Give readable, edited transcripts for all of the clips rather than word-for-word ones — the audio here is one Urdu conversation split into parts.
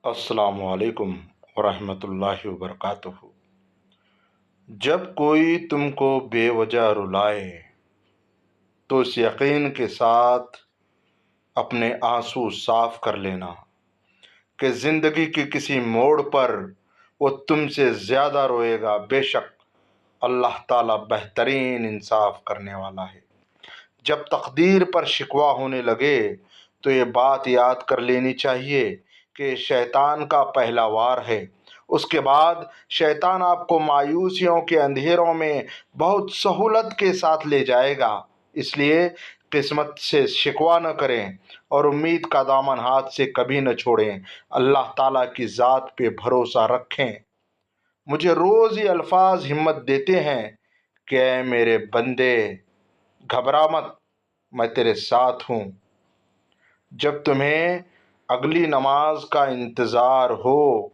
السلام علیکم ورحمۃ اللہ وبرکاتہ۔ جب کوئی تم کو بے وجہ رلائے تو اس یقین کے ساتھ اپنے آنسو صاف کر لینا کہ زندگی کے کسی موڑ پر وہ تم سے زیادہ روئے گا۔ بے شک اللہ تعالیٰ بہترین انصاف کرنے والا ہے۔ جب تقدیر پر شکوہ ہونے لگے تو یہ بات یاد کر لینی چاہیے کہ شیطان کا پہلا وار ہے۔ اس کے بعد شیطان آپ کو مایوسیوں کے اندھیروں میں بہت سہولت کے ساتھ لے جائے گا۔ اس لیے قسمت سے شکوہ نہ کریں اور امید کا دامن ہاتھ سے کبھی نہ چھوڑیں۔ اللہ تعالیٰ کی ذات پہ بھروسہ رکھیں۔ مجھے روز یہ الفاظ ہمت دیتے ہیں کہ اے میرے بندے، گھبرا مت، میں تیرے ساتھ ہوں۔ جب تمہیں اگلی نماز کا انتظار ہو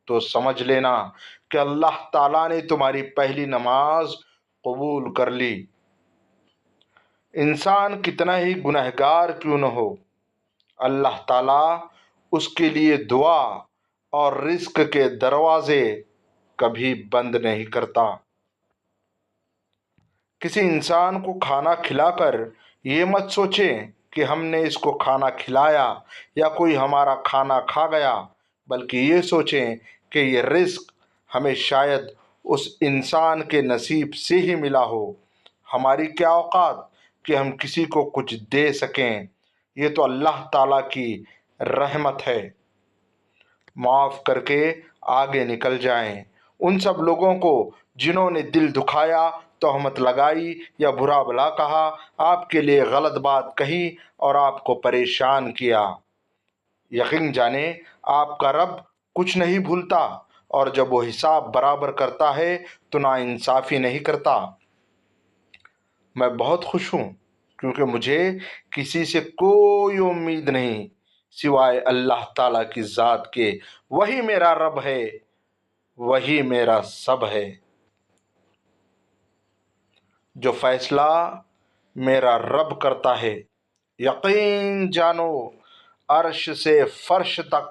تو سمجھ لینا کہ اللہ تعالیٰ نے تمہاری پہلی نماز قبول کر لی۔ انسان کتنا ہی گنہگار کیوں نہ ہو، اللہ تعالیٰ اس کے لیے دعا اور رزق کے دروازے کبھی بند نہیں کرتا۔ کسی انسان کو کھانا کھلا کر یہ مت سوچیں کہ ہم نے اس کو کھانا کھلایا یا کوئی ہمارا کھانا کھا گیا، بلکہ یہ سوچیں کہ یہ رزق ہمیں شاید اس انسان کے نصیب سے ہی ملا ہو۔ ہماری کیا اوقات کہ ہم کسی کو کچھ دے سکیں، یہ تو اللہ تعالیٰ کی رحمت ہے۔ معاف کر کے آگے نکل جائیں۔ ان سب لوگوں کو جنہوں نے دل دکھایا، تہمت لگائی یا برا بھلا کہا، آپ کے لیے غلط بات کہی اور آپ کو پریشان کیا، یقین جانیں آپ کا رب کچھ نہیں بھولتا، اور جب وہ حساب برابر کرتا ہے تو ناانصافی نہیں کرتا۔ میں بہت خوش ہوں کیونکہ مجھے کسی سے کوئی امید نہیں سوائے اللہ تعالیٰ کی ذات کے۔ وہی میرا رب ہے، وہی میرا سب ہے۔ جو فیصلہ میرا رب کرتا ہے، یقین جانو عرش سے فرش تک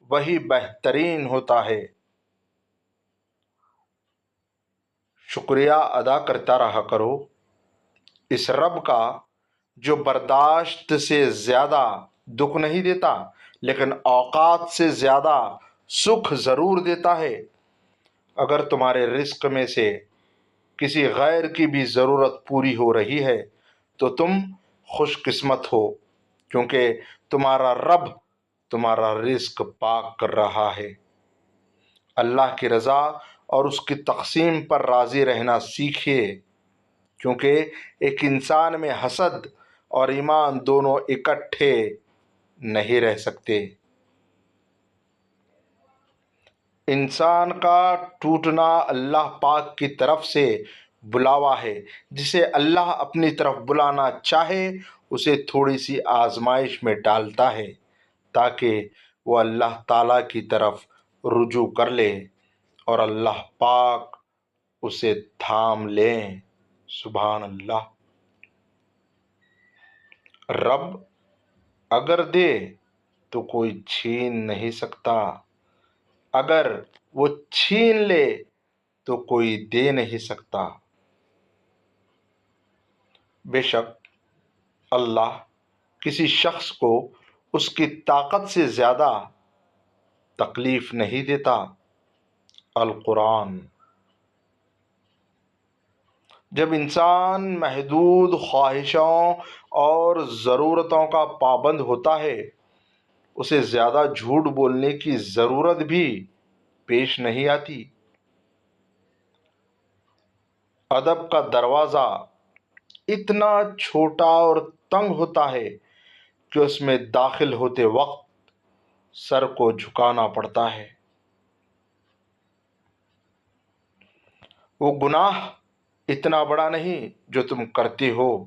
وہی بہترین ہوتا ہے۔ شکریہ ادا کرتا رہا کرو اس رب کا جو برداشت سے زیادہ دکھ نہیں دیتا، لیکن اوقات سے زیادہ سکھ ضرور دیتا ہے۔ اگر تمہارے رزق میں سے کسی غیر کی بھی ضرورت پوری ہو رہی ہے تو تم خوش قسمت ہو، کیونکہ تمہارا رب تمہارا رزق پاک کر رہا ہے۔ اللہ کی رضا اور اس کی تقسیم پر راضی رہنا سیکھیے، کیونکہ ایک انسان میں حسد اور ایمان دونوں اکٹھے نہیں رہ سکتے۔ انسان کا ٹوٹنا اللہ پاک کی طرف سے بلاوا ہے۔ جسے اللہ اپنی طرف بلانا چاہے اسے تھوڑی سی آزمائش میں ڈالتا ہے تاکہ وہ اللہ تعالیٰ کی طرف رجوع کر لے اور اللہ پاک اسے تھام لیں۔ سبحان اللہ۔ رب اگر دے تو کوئی چھین نہیں سکتا، اگر وہ چھین لے تو کوئی دے نہیں سکتا۔ بے شک اللہ کسی شخص کو اس کی طاقت سے زیادہ تکلیف نہیں دیتا۔ القرآن۔ جب انسان محدود خواہشوں اور ضرورتوں کا پابند ہوتا ہے، اسے زیادہ جھوٹ بولنے کی ضرورت بھی پیش نہیں آتی۔ ادب کا دروازہ اتنا چھوٹا اور تنگ ہوتا ہے کہ اس میں داخل ہوتے وقت سر کو جھکانا پڑتا ہے۔ وہ گناہ اتنا بڑا نہیں جو تم کرتے ہو،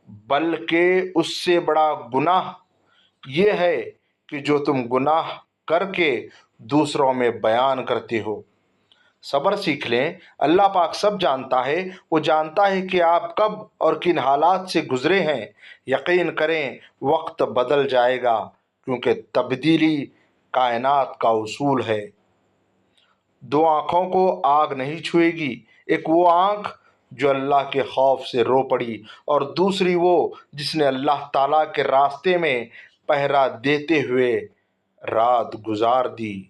بلکہ اس سے بڑا گناہ یہ ہے کہ جو تم گناہ کر کے دوسروں میں بیان کرتے ہو۔ صبر سیکھ لیں، اللہ پاک سب جانتا ہے۔ وہ جانتا ہے کہ آپ کب اور کن حالات سے گزرے ہیں۔ یقین کریں وقت بدل جائے گا، کیونکہ تبدیلی کائنات کا اصول ہے۔ دو آنکھوں کو آگ نہیں چھوئے گی، ایک وہ آنکھ جو اللہ کے خوف سے رو پڑی اور دوسری وہ جس نے اللہ تعالیٰ کے راستے میں پہرا دیتے ہوئے رات گزار دی۔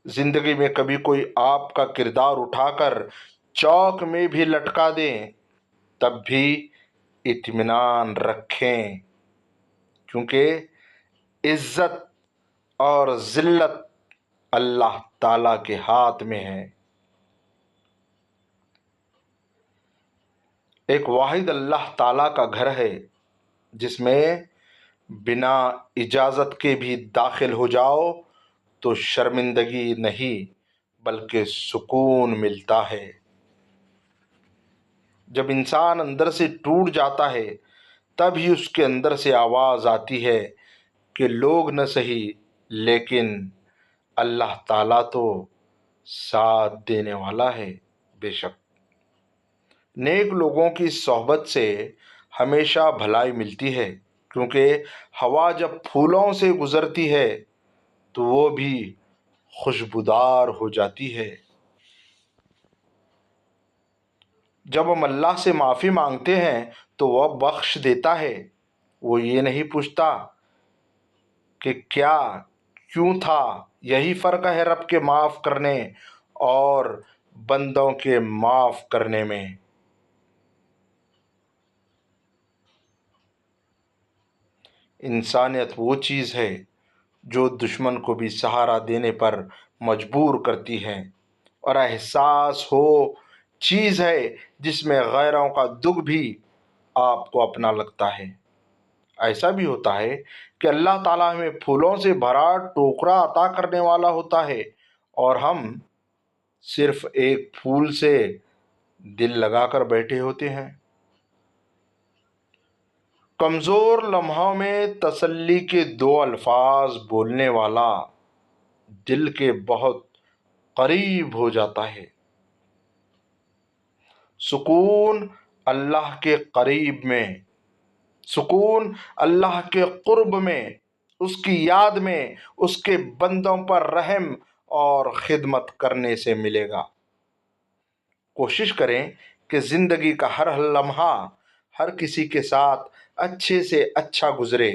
زندگی میں کبھی کوئی آپ کا کردار اٹھا کر چوک میں بھی لٹکا دیں تب بھی اطمینان رکھیں، کیونکہ عزت اور ذلت اللہ تعالیٰ کے ہاتھ میں ہے۔ ایک واحد اللہ تعالیٰ کا گھر ہے جس میں بنا اجازت کے بھی داخل ہو جاؤ تو شرمندگی نہیں بلکہ سکون ملتا ہے۔ جب انسان اندر سے ٹوٹ جاتا ہے تب ہی اس کے اندر سے آواز آتی ہے کہ لوگ نہ سہی لیکن اللہ تعالیٰ تو ساتھ دینے والا ہے۔ بے شک نیک لوگوں کی صحبت سے ہمیشہ بھلائی ملتی ہے، کیونکہ ہوا جب پھولوں سے گزرتی ہے تو وہ بھی خوشبودار ہو جاتی ہے۔ جب ہم اللہ سے معافی مانگتے ہیں تو وہ بخش دیتا ہے۔ وہ یہ نہیں پوچھتا کہ کیا کیوں تھا۔ یہی فرق ہے رب کے معاف کرنے اور بندوں کے معاف کرنے میں۔ انسانیت وہ چیز ہے جو دشمن کو بھی سہارا دینے پر مجبور کرتی ہے، اور احساس وہ چیز ہے جس میں غیروں کا دکھ بھی آپ کو اپنا لگتا ہے۔ ایسا بھی ہوتا ہے کہ اللہ تعالیٰ ہمیں پھولوں سے بھرا ٹوکرا عطا کرنے والا ہوتا ہے اور ہم صرف ایک پھول سے دل لگا کر بیٹھے ہوتے ہیں۔ کمزور لمحوں میں تسلی کے دو الفاظ بولنے والا دل کے بہت قریب ہو جاتا ہے۔ سکون اللہ کے قریب میں، سکون اللہ کے قرب میں، اس کی یاد میں، اس کے بندوں پر رحم اور خدمت کرنے سے ملے گا۔ کوشش کریں کہ زندگی کا ہر لمحہ ہر کسی کے ساتھ اچھے سے اچھا گزرے،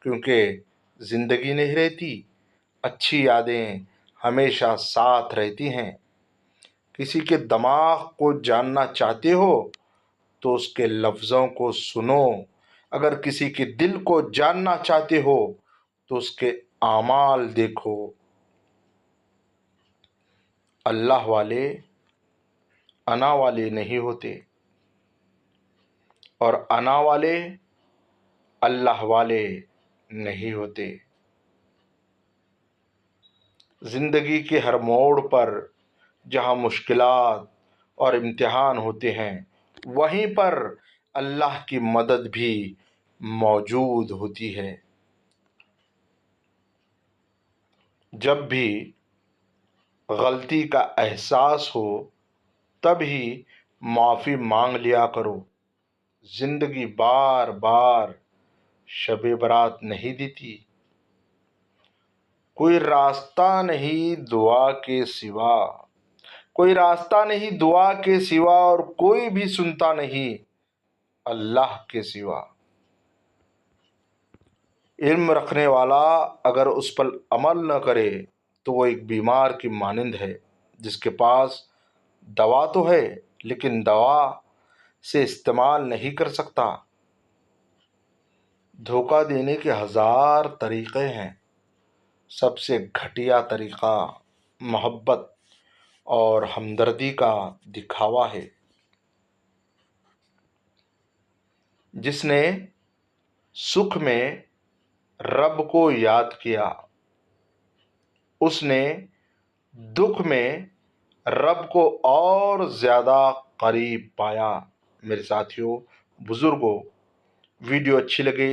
کیونکہ زندگی نہیں رہتی، اچھی یادیں ہمیشہ ساتھ رہتی ہیں۔ کسی کے دماغ کو جاننا چاہتے ہو تو اس کے لفظوں کو سنو، اگر کسی کے دل کو جاننا چاہتے ہو تو اس کے اعمال دیکھو۔ اللہ والے انا والے نہیں ہوتے اور انا والے اللہ والے نہیں ہوتے۔ زندگی کے ہر موڑ پر جہاں مشکلات اور امتحان ہوتے ہیں وہیں پر اللہ کی مدد بھی موجود ہوتی ہے۔ جب بھی غلطی کا احساس ہو تب ہی معافی مانگ لیا کرو۔ زندگی بار بار شب برات نہیں دیتی۔ کوئی راستہ نہیں دعا کے سوا، کوئی راستہ نہیں دعا کے سوا، اور کوئی بھی سنتا نہیں اللہ کے سوا۔ علم رکھنے والا اگر اس پر عمل نہ کرے تو وہ ایک بیمار کی مانند ہے جس کے پاس دوا تو ہے لیکن دوا سے استعمال نہیں کر سکتا۔ دھوکہ دینے کے ہزار طریقے ہیں، سب سے گھٹیا طریقہ محبت اور ہمدردی کا دکھاوا ہے۔ جس نے سکھ میں رب کو یاد کیا اس نے دکھ میں رب کو اور زیادہ قریب پایا۔ میرے ساتھیوں، بزرگوں، ویڈیو اچھی لگے